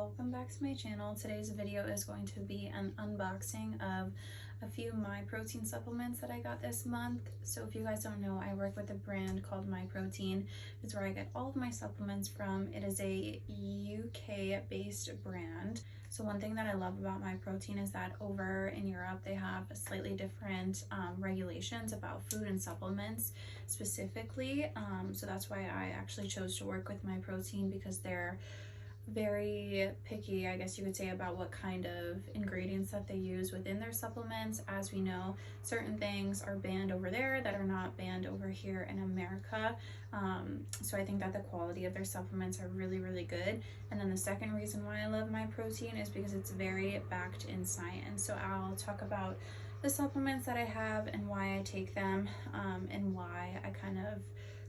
welcome back to my channel. Today's video is going to be an unboxing of a few MyProtein supplements that I got this month. So if you guys don't know, I work with a brand called MyProtein. It's where I get all of my supplements from. It is a UK based brand. So one thing that I love about MyProtein is that over in Europe they have slightly different regulations about food and supplements specifically. So that's why I actually chose to work with MyProtein, because they're very picky, I guess you could say, about what kind of ingredients that they use within their supplements. As we know, certain things are banned over there that are not banned over here in America. So I think that the quality of their supplements are really, really good. And then the second reason why I love MyProtein is because it's very backed in science. So I'll talk about the supplements that I have and why I take them, and why I kind of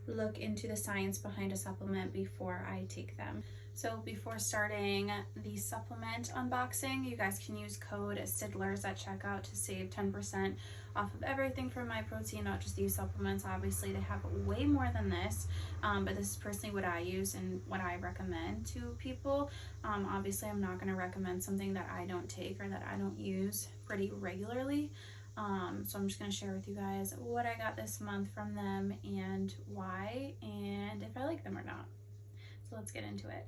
look into the science behind a supplement before I take them. So before starting the supplement unboxing, you guys can use code SydLerz at checkout to save 10% off of everything from MyProtein, not just these supplements. Obviously they have way more than this, but this is personally what I use and what I recommend to people. Obviously I'm not going to recommend something that I don't take or that I don't use pretty regularly. So I'm just going to share with you guys what I got this month from them and why, and if I like them or not. So let's get into it.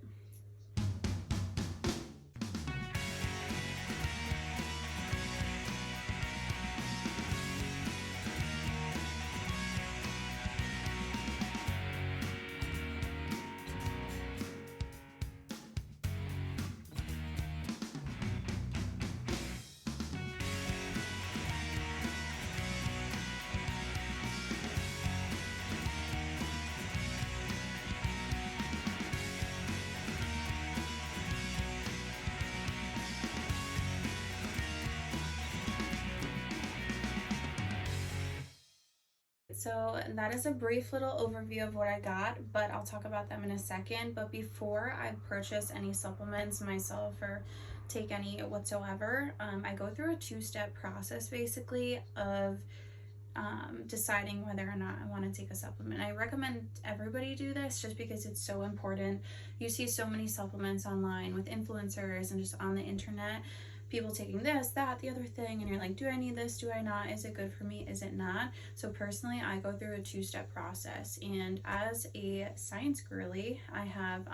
So that is a brief little overview of what I got, but I'll talk about them in a second. But before I purchase any supplements myself or take any whatsoever, I go through a two-step process basically of deciding whether or not I want to take a supplement. I recommend everybody do this just because it's so important. You see so many supplements online with influencers and just on the internet, people taking this, that, the other thing, and you're like, do I need this? Do I not? Is it good for me? Is it not? So personally, I go through a two-step process, and as a science girly, I have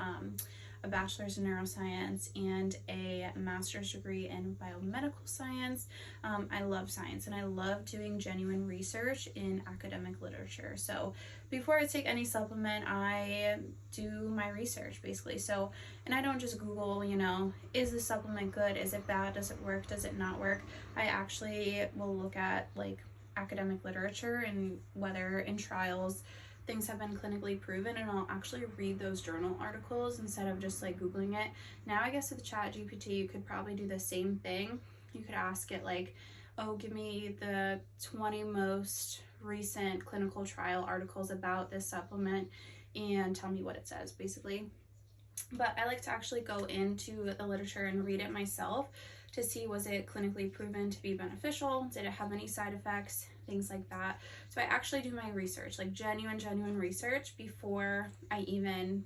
a bachelor's in neuroscience and a master's degree in biomedical science. I love science and I love doing genuine research in academic literature. So before I take any supplement, I do my research basically. So, and I don't just Google, you know, is the supplement good? Is it bad? Does it work? Does it not work? I actually will look at like academic literature and whether in trials things have been clinically proven, and I'll actually read those journal articles instead of just like Googling it. Now I guess with ChatGPT you could probably do the same thing. You could ask it like, oh, give me the 20 most recent clinical trial articles about this supplement and tell me what it says basically. But I like to actually go into the literature and read it myself to see, was it clinically proven to be beneficial? Did it have any side effects? Things like that. So I actually do my research, like genuine research before I even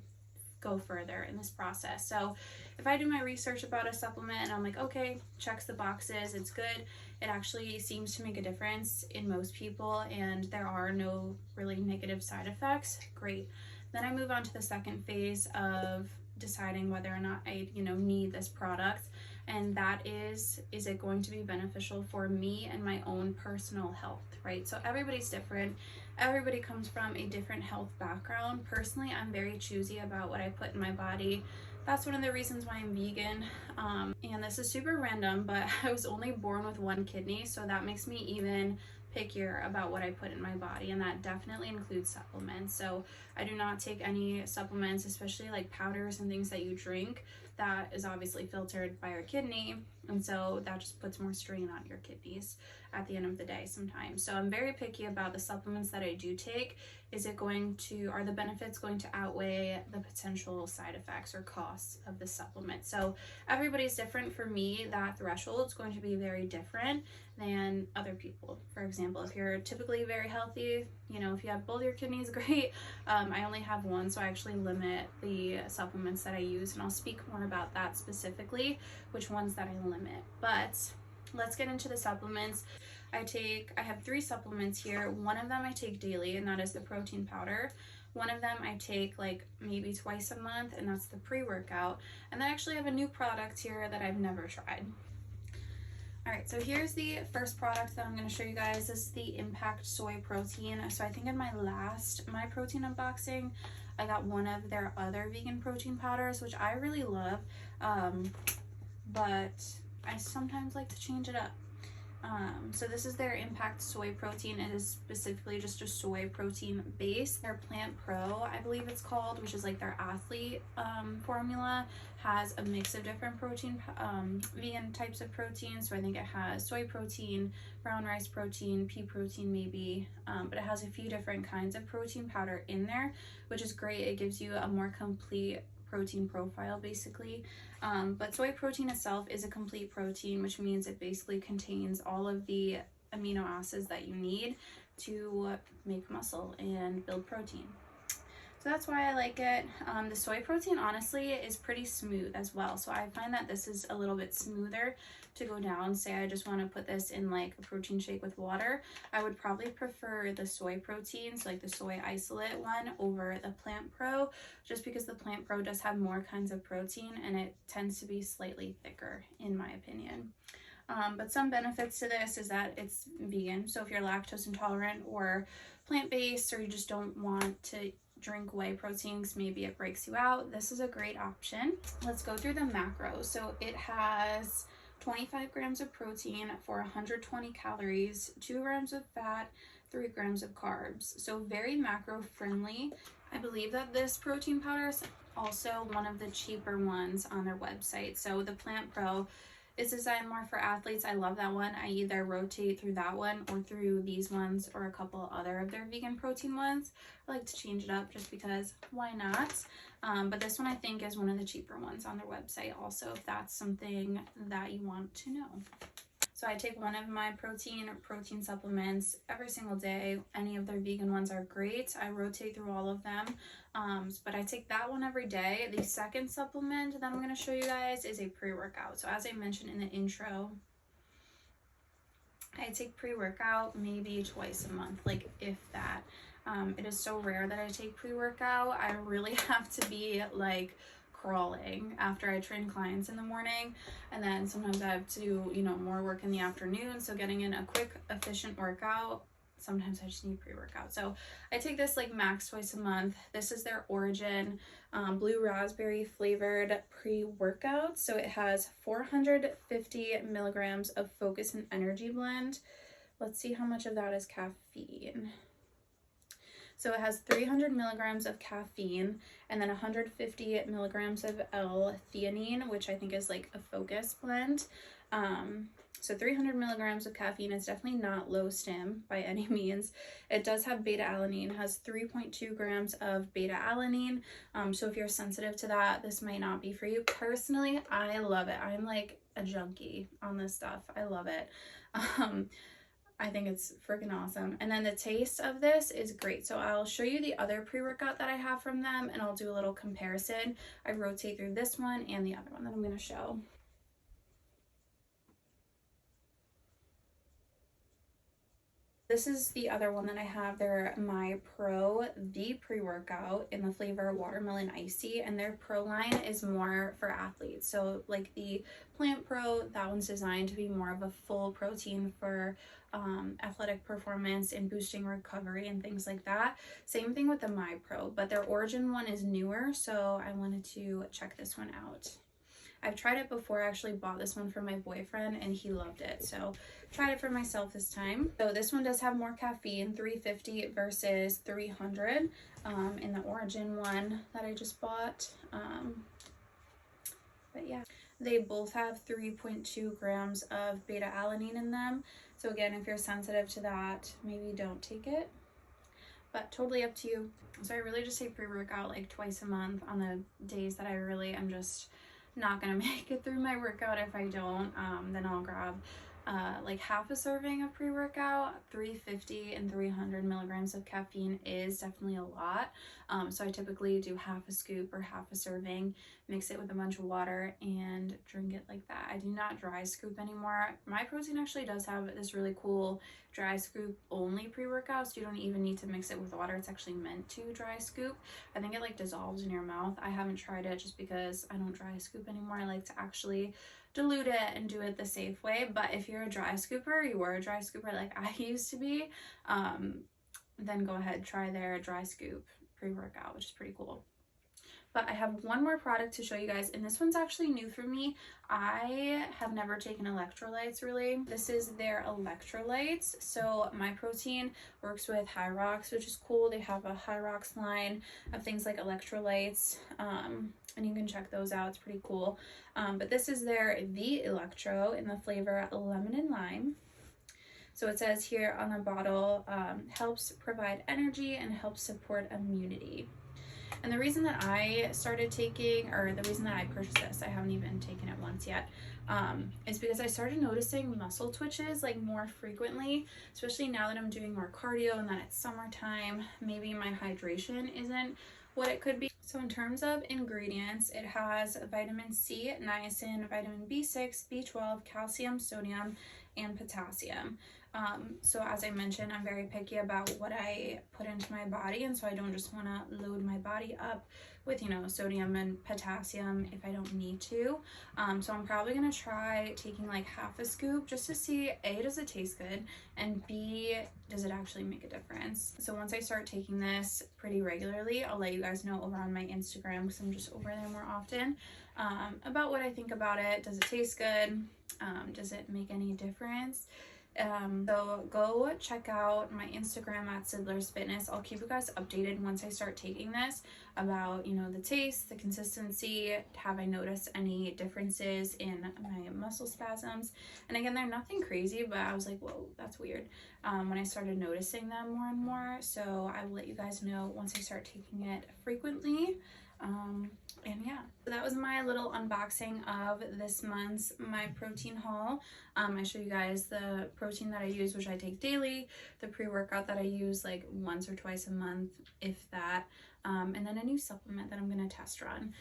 go further in this process. So if I do my research about a supplement and I'm like, okay, checks the boxes, it's good, it actually seems to make a difference in most people and there are no really negative side effects, great. Then I move on to the second phase of deciding whether or not I, need this product, and that is it going to be beneficial for me and my own personal health, right? So everybody's different. Everybody comes from a different health background. Personally, I'm very choosy about what I put in my body. That's one of the reasons why I'm vegan. And this is super random, but I was only born with one kidney, so that makes me even pickier about what I put in my body, and that definitely includes supplements. So I do not take any supplements, especially like powders and things that you drink. That is obviously filtered by your kidney, and so that just puts more strain on your kidneys at the end of the day sometimes. So I'm very picky about the supplements that I do take. Are the benefits going to outweigh the potential side effects or costs of the supplement? So everybody's different. For me, that threshold is going to be very different than other people. For example, if you're typically very healthy, you know, if you have both your kidneys, great. I only have one, so I actually limit the supplements that I use, and I'll speak more about that specifically, which ones that I limit. But let's get into the supplements. I have 3 supplements here. One of them I take daily, and that is the protein powder. One of them I take like maybe twice a month, and that's the pre-workout. And then I actually have a new product here that I've never tried. All right, so here's the first product that I'm going to show you guys. This is the Impact Soy Protein. So I think in my last MyProtein unboxing, I got one of their other vegan protein powders, which I really love, but I sometimes like to change it up. So this is their Impact Soy Protein. It is specifically just a soy protein base. Their Plant Pro, I believe it's called, which is like their athlete formula, has a mix of different protein, vegan types of protein. So I think it has soy protein, brown rice protein, pea protein maybe, but it has a few different kinds of protein powder in there, which is great. It gives you a more complete protein profile basically. But soy protein itself is a complete protein, which means it basically contains all of the amino acids that you need to make muscle and build protein. So that's why I like it. The soy protein honestly is pretty smooth as well. So I find that this is a little bit smoother to go down. Say I just want to put this in like a protein shake with water. I would probably prefer the soy protein, so like the soy isolate one, over the Plant Pro, just because the Plant Pro does have more kinds of protein and it tends to be slightly thicker in my opinion. But some benefits to this is that it's vegan. So if you're lactose intolerant or plant-based, or you just don't want to drink whey proteins, maybe it breaks you out, this is a great option. Let's go through the macros. So it has 25 grams of protein for 120 calories, 2 grams of fat, 3 grams of carbs. So very macro friendly. I believe that this protein powder is also one of the cheaper ones on their website. So the Plant Pro is designed more for athletes. I love that one. I either rotate through that one or through these ones or a couple other of their vegan protein ones. I like to change it up just because why not? But this one I think is one of the cheaper ones on their website also, if that's something that you want to know. So I take one of my protein supplements every single day. Any of their vegan ones are great. I rotate through all of them, but I take that one every day. The second supplement that I'm going to show you guys is a pre-workout. So as I mentioned in the intro, I take pre-workout maybe twice a month, like if that. It is so rare that I take pre-workout. I really have to be like crawling after I train clients in the morning, and then sometimes I have to, you know, more work in the afternoon, so getting in a quick efficient workout, sometimes I just need pre-workout. So I take this like max twice a month. This is their Origin blue raspberry flavored pre-workout. So it has 450 milligrams of focus and energy blend. Let's see how much of that is caffeine. So it has 300 milligrams of caffeine and then 150 milligrams of L-theanine, which I think is like a focus blend. So 300 milligrams of caffeine is definitely not low stim by any means. It does have beta-alanine, has 3.2 grams of beta-alanine. So if you're sensitive to that, this might not be for you. Personally, I love it. I'm like a junkie on this stuff. I love it. I think it's freaking awesome. And then the taste of this is great. So I'll show you the other pre-workout that I have from them and I'll do a little comparison. I rotate through this one and the other one that I'm going to show. This is the other one that I have. They're MyPro, the pre-workout in the flavor Watermelon Icy, and their Pro line is more for athletes. So like the Plant Pro, that one's designed to be more of a full protein for athletic performance and boosting recovery and things like that. Same thing with the MyPro, but their Origin one is newer, so I wanted to check this one out. I've tried it before. I actually bought this one for my boyfriend and he loved it, so tried it for myself this time. So this one does have more caffeine, 350 versus 300 in the Origin one that I just bought. But yeah, they both have 3.2 grams of beta-alanine in them. So again, if you're sensitive to that, maybe don't take it, but totally up to you. So I really just take pre-workout like twice a month on the days that I really am just not gonna make it through my workout. If I don't, then I'll grab like half a serving of pre-workout. 350 and 300 milligrams of caffeine is definitely a lot. So I typically do half a scoop or half a serving, mix it with a bunch of water, and drink it like that. I do not dry scoop anymore. MyProtein actually does have this really cool dry scoop only pre-workout, so you don't even need to mix it with water. It's actually meant to dry scoop. I think it like dissolves in your mouth. I haven't tried it just because I don't dry scoop anymore. I like to actually dilute it and do it the safe way. But if you're a dry scooper, you were a dry scooper like I used to be, then go ahead, try their dry scoop pre-workout, which is pretty cool. But I have one more product to show you guys, and this one's actually new for me. I have never taken electrolytes really. This is their electrolytes. So MyProtein works with High Rocks, which is cool. They have a High Rocks line of things like electrolytes, and you can check those out. It's pretty cool. But this is their The Electro in the flavor lemon and lime. So it says here on the bottle, helps provide energy and helps support immunity. And the reason that I started taking, or the reason that I purchased this, I haven't even taken it once yet, is because I started noticing muscle twitches like more frequently, especially now that I'm doing more cardio and that it's summertime. Maybe my hydration isn't what it could be. So in terms of ingredients, it has vitamin C, niacin, vitamin B6, B12, calcium, sodium, and potassium. So as I mentioned, I'm very picky about what I put into my body, and so I don't just want to load my body up with, you know, sodium and potassium if I don't need to. So I'm probably going to try taking like half a scoop just to see, A, does it taste good, and B, does it actually make a difference? So once I start taking this pretty regularly, I'll let you guys know over on my Instagram, because I'm just over there more often, about what I think about it. Does it taste good? Does it make any difference? So go check out my Instagram at SydLerz.Fitness. I'll keep you guys updated once I start taking this about, you know, the taste, the consistency. Have I noticed any differences in my muscle spasms? And again, they're nothing crazy, but I was like, whoa, that's weird, when I started noticing them more and more. So I will let you guys know once I start taking it frequently. And yeah, so that was my little unboxing of this month's MyProtein haul. I show you guys the protein that I use, which I take daily, the pre-workout that I use like once or twice a month, if that, and then a new supplement that I'm going to test run.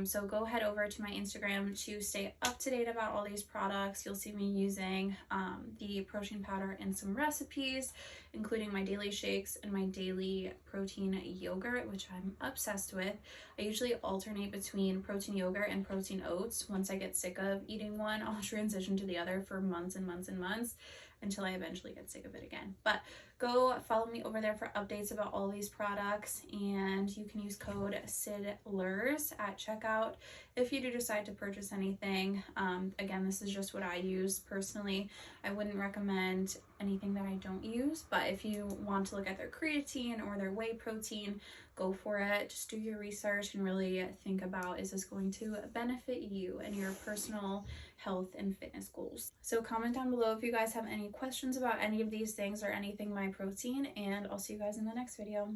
So go head over to my Instagram to stay up to date about all these products. You'll see me using the protein powder in some recipes, including my daily shakes and my daily protein yogurt, which I'm obsessed with. I usually alternate between protein yogurt and protein oats. Once I get sick of eating one, I'll transition to the other for months and months and months until I eventually get sick of it again. But go follow me over there for updates about all these products, and you can use code SydLerz at checkout if you do decide to purchase anything. Again, this is just what I use personally. I wouldn't recommend anything that I don't use, but if you want to look at their creatine or their whey protein, go for it. Just do your research and really think about, is this going to benefit you and your personal health and fitness goals? So comment down below if you guys have any questions about any of these things or anything MyProtein, and I'll see you guys in the next video.